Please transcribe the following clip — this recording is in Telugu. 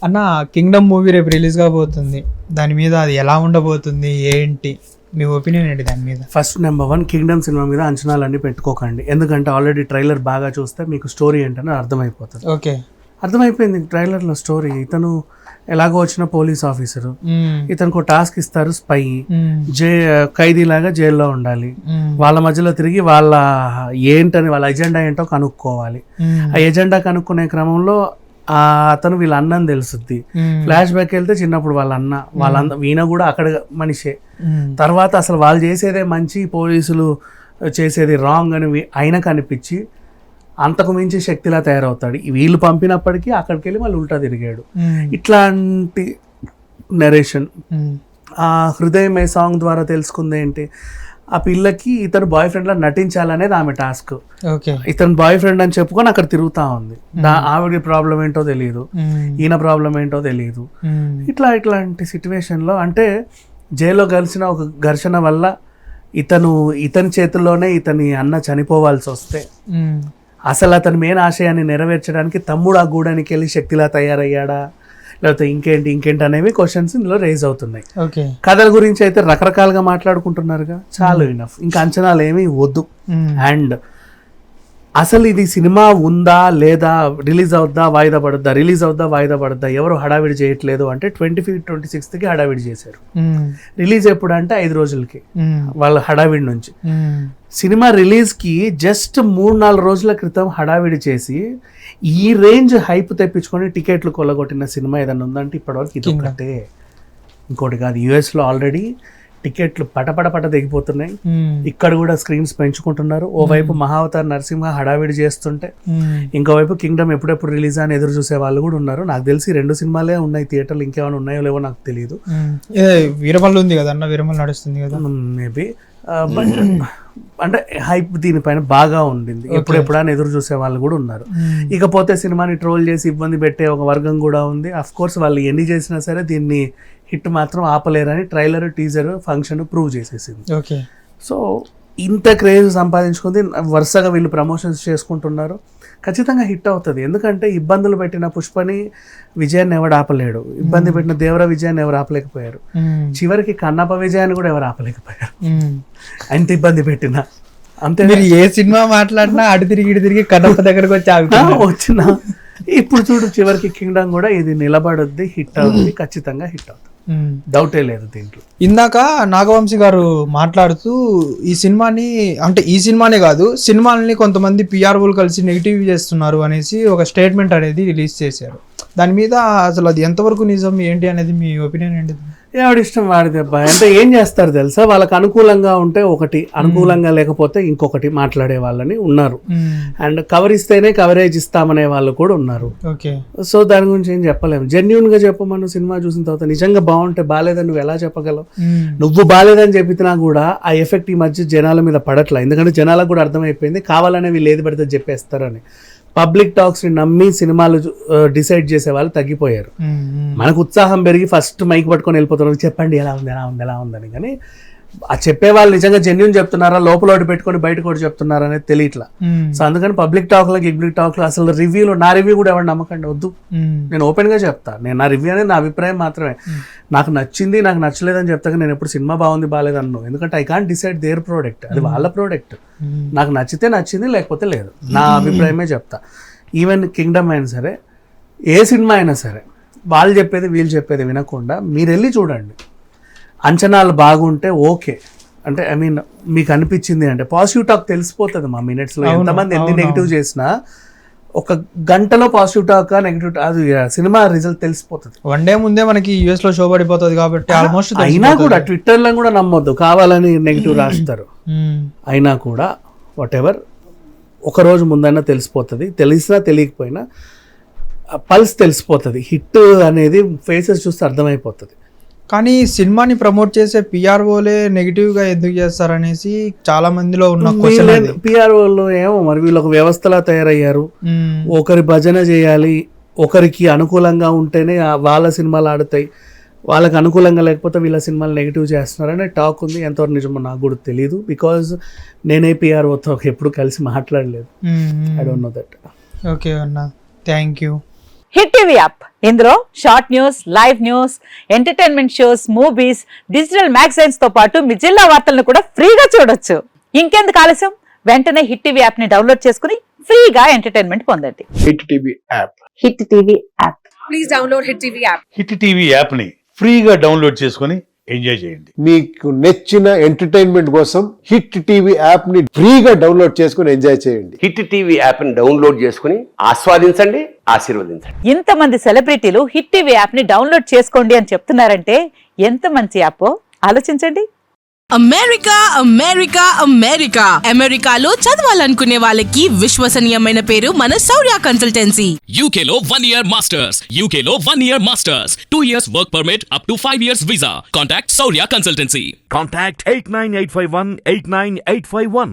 అన్న కింగ్డమ్ మూవీ రేపు రిలీజ్ కాబోతుంది, దాని మీద అది ఎలా ఉండబోతుంది ఏంటి మీ ఒపీనియన్ ఏంటి దాని మీద? ఫస్ట్ నెంబర్ 1, కింగ్డమ్ సినిమా మీద అంచనాలన్నీ పెట్టుకోకండి. ఎందుకంటే ఆల్రెడీ ట్రైలర్ బాగా చూస్తే మీకు స్టోరీ ఏంటని అర్థమైపోతుంది. ఓకే, అర్థమైపోయింది ట్రైలర్లో స్టోరీ. ఇతను ఎలాగో వచ్చిన పోలీస్ ఆఫీసరు, ఇతనికి టాస్క్ ఇస్తారు, స్పై ఖైదీలాగా జైల్లో ఉండాలి, వాళ్ళ మధ్యలో తిరిగి వాళ్ళ ఏంటని వాళ్ళ ఎజెండా ఏంటో కనుక్కోవాలి. ఆ ఎజెండా కనుక్కునే క్రమంలో అతను వీళ్ళ అన్నని తెలుసుద్ది. ఫ్లాష్ బ్యాక్ వెళ్తే చిన్నప్పుడు వాళ్ళ అన్న ఈయన కూడా అక్కడ మనిషే. తర్వాత అసలు వాళ్ళు చేసేదే మంచి, పోలీసులు చేసేది రాంగ్ అని ఆయనకు అనిపించి అంతకు మించి శక్తిలా తయారవుతాడు. వీళ్ళు పంపినప్పటికీ అక్కడికి వెళ్ళి మళ్ళీ ఉల్టా తిరిగాడు. ఇట్లాంటి నరేషన్. ఆ హృదయమే సాంగ్ ద్వారా తెలుసుకుంది ఏంటి, ఆ పిల్లకి ఇతను బాయ్ ఫ్రెండ్ లా నటించాలనేది ఆమె టాస్క్. ఇతను బాయ్ ఫ్రెండ్ అని చెప్పుకొని అక్కడ తిరుగుతా ఉంది. ఆవిడ ప్రాబ్లం ఏంటో తెలియదు, ఈయన ప్రాబ్లం ఏంటో తెలియదు. ఇట్లాంటి సిచ్యువేషన్ లో అంటే జైల్లో కలిసిన ఒక ఘర్షణ వల్ల ఇతని చేతుల్లోనే ఇతని అన్న చనిపోవాల్సి వస్తే అసలు అతని మెయిన్ ఆశయాన్ని నెరవేర్చడానికి తమ్ముడు ఆ గూడానికి వెళ్ళి శక్తిలా తయారయ్యాడా, లేకపోతే ఇంకేంటి అనేవి క్వశ్చన్స్ ఇందులో రేజ్ అవుతున్నాయి. కథల గురించి అయితే రకరకాలుగా మాట్లాడుకుంటున్నారుగా, చాలు ఇనఫ్, ఇంకా అంచనాలు ఏమీ వద్దు. అండ్ అసలు ఇది సినిమా ఉందా లేదా, రిలీజ్ అవుద్దా వాయిదా పడుద్దా, రిలీజ్ అవుద్దా వాయిదా పడుద్దా, ఎవరు హడావిడి చేయట్లేదు అంటే 25, 26కి హడావిడి చేశారు. రిలీజ్ ఎప్పుడు అంటే 5 రోజులకి వాళ్ళ హడావిడి నుంచి. సినిమా రిలీజ్కి జస్ట్ 3-4 రోజుల క్రితం హడావిడి చేసి ఈ రేంజ్ హైప్ తెప్పించుకొని టికెట్లు కొల్లగొట్టిన సినిమా ఏదన్నా ఉందంటే ఇప్పటివరకు ఇది ఒకటే, ఇంకోటి కాదు. యూఎస్లో ఆల్రెడీ టికెట్లు పటపట దిగిపోతున్నాయి. ఇక్కడ కూడా స్క్రీన్స్ పెంచుకుంటున్నారు. ఓవైపు మహావతార్ నరసింహ హడావిడి చేస్తుంటే ఇంకోవైపు కింగ్డమ్ ఎప్పుడెప్పుడు రిలీజ్ అని ఎదురు చూసే వాళ్ళు కూడా ఉన్నారు. నాకు తెలిసి 2 సినిమాలే ఉన్నాయి థియేటర్లు, ఇంకేమైనా ఉన్నాయో లేవో నాకు తెలియదు. వీరమల్లు ఉంది కదా అన్న, వీరమల్లు నడుస్తుంది కదా మేబీ. బట్ అంటే హైప్ దీనిపైన బాగా ఉండింది. ఎప్పుడెప్పుడా అని ఎదురు చూసే వాళ్ళు కూడా ఉన్నారు. ఇకపోతే సినిమాని ట్రోల్ చేసి ఇబ్బంది పెట్టే ఒక వర్గం కూడా ఉంది. అఫ్ కోర్స్ వాళ్ళు ఎన్ని చేసినా సరే దీన్ని హిట్ మాత్రం ఆపలేరని ట్రైలర్, టీజర్, ఫంక్షన్ ప్రూవ్ చేసేసింది. సో ఇంత క్రేజ్ సంపాదించుకుంది, వరుసగా వీళ్ళు ప్రమోషన్స్ చేసుకుంటున్నారు. ఖచ్చితంగా హిట్ అవుతుంది. ఎందుకంటే ఇబ్బందులు పెట్టిన పుష్పని విజయాన్ని ఎవడు ఆపలేడు, ఇబ్బంది పెట్టిన దేవర విజయాన్ని ఎవరు ఆపలేకపోయారు, చివరికి కన్నప్ప విజయాన్ని కూడా ఎవరు ఆపలేకపోయారు అంత ఇబ్బంది పెట్టిన. అంతే, మీరు ఏ సినిమా మాట్లాడినా అటు తిరిగి కన్నప్ప దగ్గరకు వచ్చిన. ఇప్పుడు చూడు, చివరికి కింగ్డమ్ కూడా ఇది నిలబడుద్ది, హిట్ అవుతుంది, ఖచ్చితంగా హిట్ అవుతుంది, డౌటే లేదు దీంట్లో. ఇందాక నాగవంశీ గారు మాట్లాడుతూ ఈ సినిమాని, అంటే ఈ సినిమానే కాదు సినిమాలని కొంతమంది పిఆర్ఓలు కలిసి నెగిటివ్ చేస్తున్నారు అనేసి ఒక స్టేట్మెంట్ అనేది రిలీజ్ చేశారు. దాని మీద అసలు అది ఎంతవరకు నిజం ఏంటి అనేది మీ ఒపీనియన్ ఏంటి? ఎవడి ఇష్టం వాడిది అబ్బాయి. అంటే ఏం చేస్తారు తెలుసా, వాళ్ళకి అనుకూలంగా ఉంటే ఒకటి, అనుకూలంగా లేకపోతే ఇంకొకటి మాట్లాడే వాళ్ళని ఉన్నారు. అండ్ కవర్ ఇస్తేనే కవరేజ్ ఇస్తామనే వాళ్ళు కూడా ఉన్నారు. సో దాని గురించి ఏం చెప్పలేము. జెన్యూన్ గా చెప్పమను. సినిమా చూసిన తర్వాత నిజంగా బాగుంటే బాగాలేదని నువ్వు ఎలా చెప్పగలవు? నువ్వు బాగాలేదని చెప్పినా కూడా ఆ ఎఫెక్ట్ ఈ మధ్య జనాల మీద పడట్లా. ఎందుకంటే జనాలకు కూడా అర్థమైపోయింది కావాలనే వీళ్ళు ఏది పడితే చెప్పేస్తారని. పబ్లిక్ టాక్స్ ని నమ్మి సినిమాలు డిసైడ్ చేసే వాళ్ళు తగ్గిపోయారు. మనకు ఉత్సాహం పెరిగి ఫస్ట్ మైక్ పట్టుకొని వెళ్ళిపోతున్నారు, చెప్పండి ఎలా ఉందని. కానీ ఆ చెప్పే వాళ్ళు నిజంగా జెన్యూన్ చెప్తున్నారా, లోపల ఒకటి పెట్టుకొని బయట కూడా చెప్తున్నారా అనేది తెలియట్లా. సో అందుకని పబ్లిక్ టాక్ లో అసలు రివ్యూలో నా రివ్యూ కూడా ఎవరు నమ్మకండి, వద్దు. నేను ఓపెన్ గా చెప్తా, నేను నా రివ్యూ అనేది నా అభిప్రాయం మాత్రమే. నాకు నచ్చింది, నాకు నచ్చలేదని చెప్తాక నేను ఎప్పుడు సినిమా బాగుంది బాగాలేదు అన్నాను. ఎందుకంటే I can't decide their product, అది వాళ్ళ ప్రోడక్ట్. నాకు నచ్చితే నచ్చింది, లేకపోతే లేదు, నా అభిప్రాయమే చెప్తా. ఈవెన్ కింగ్డమ్ అయినా సరే, ఏ సినిమా అయినా సరే, వాళ్ళు చెప్పేది వీళ్ళు చెప్పేది వినకుండా మీరు వెళ్ళి చూడండి. అంచనాలు బాగుంటే ఓకే, అంటే ఐ మీన్ మీకు అనిపించింది అంటే పాజిటివ్ టాక్ తెలిసిపోతుంది మా మినిట్స్లో. ఎంతమంది ఎన్ని నెగిటివ్ చేసినా 1 గంటలో పాజిటివ్ టాక్ నెగిటివ్ అది సినిమా రిజల్ట్ తెలిసిపోతుంది. 1 డే ముందే మనకి యూఎస్ లో షో పడిపోతుంది కాబట్టి ఆల్మోస్ట్. అయినా కూడా ట్విట్టర్లో కూడా నమ్మొద్దు, కావాలని నెగిటివ్ రాస్తారు. అయినా కూడా వాట్ ఎవర్, 1 రోజు ముందైనా తెలిసిపోతుంది. తెలిసినా తెలియకపోయినా పల్స్ తెలిసిపోతుంది. హిట్ అనేది ఫేసెస్ చూస్తే అర్థమైపోతుంది. కానీ సినిమాని ప్రమోట్ చేసే పిఆర్ఓలే నెగిటివ్ గా ఎందుకు చేస్తారనేసి చాలా మందిలో ఉన్న క్వశ్చన్. పిఆర్ఓలు ఏమో మరి వీళ్ళు ఒక వ్యవస్థలా తయారయ్యారు. ఒకరి భజన చేయాలి, ఒకరికి అనుకూలంగా ఉంటేనే వాళ్ళ సినిమాలు ఆడుతాయి, వాళ్ళకి అనుకూలంగా లేకపోతే వీళ్ళ సినిమాలు నెగిటివ్ చేస్తున్నారనే టాక్ ఉంది. ఎంతవరకు నిజమో నాకు కూడా తెలియదు, బికాజ్ నేనే పిఆర్ఓతో ఎప్పుడు కలిసి మాట్లాడలేదు. I don't know that. Okay అన్న, thank you. Hit TV app ఇందులో short news, live news, entertainment shows, movies, digital magazines తో పాటు మీ జిల్లా వార్తలను కూడా ఫ్రీగా చూడొచ్చు. ఇంకెందుకు ఆలస్యం, వెంటనే హిట్ టీవీ యాప్ ని డౌన్లోడ్ చేసుకుని ఫ్రీగా ఎంటర్టైన్మెంట్ పొందండి. Hit TV app. Hit TV app. Please download Hit TV app. Hit TV యాప్ని ఫ్రీగా డౌన్లోడ్ చేసుకొని ఎంజాయ్ చేయండి. మీకు నచ్చిన ఎంటర్టైన్మెంట్ కోసం హిట్ టీవీ యాప్ ని ఫ్రీగా డౌన్లోడ్ చేసుకుని ఎంజాయ్ చేయండి. హిట్ టీవీ యాప్ని డౌన్లోడ్ చేసుకుని ఆస్వాదించండి, ఆశీర్వదించండి. ఇంతమంది సెలబ్రిటీలు హిట్ టీవీ యాప్ ని డౌన్లోడ్ చేసుకోండి అని చెప్తున్నారంటే ఎంత మంచి యాప్ ఆలోచించండి. అమెరికా అమెరికా అమెరికా అమెరికాలో చదవాలనుకునే వాళ్ళకి విశ్వసనీయమైన పేరు మన శౌర్య కన్సల్టెన్సీ. UK లో 1 year masters. UK లో 1 year masters. 2 years work permit up to 5 years visa. Contact Saurya Consultancy. Contact 89851 89851.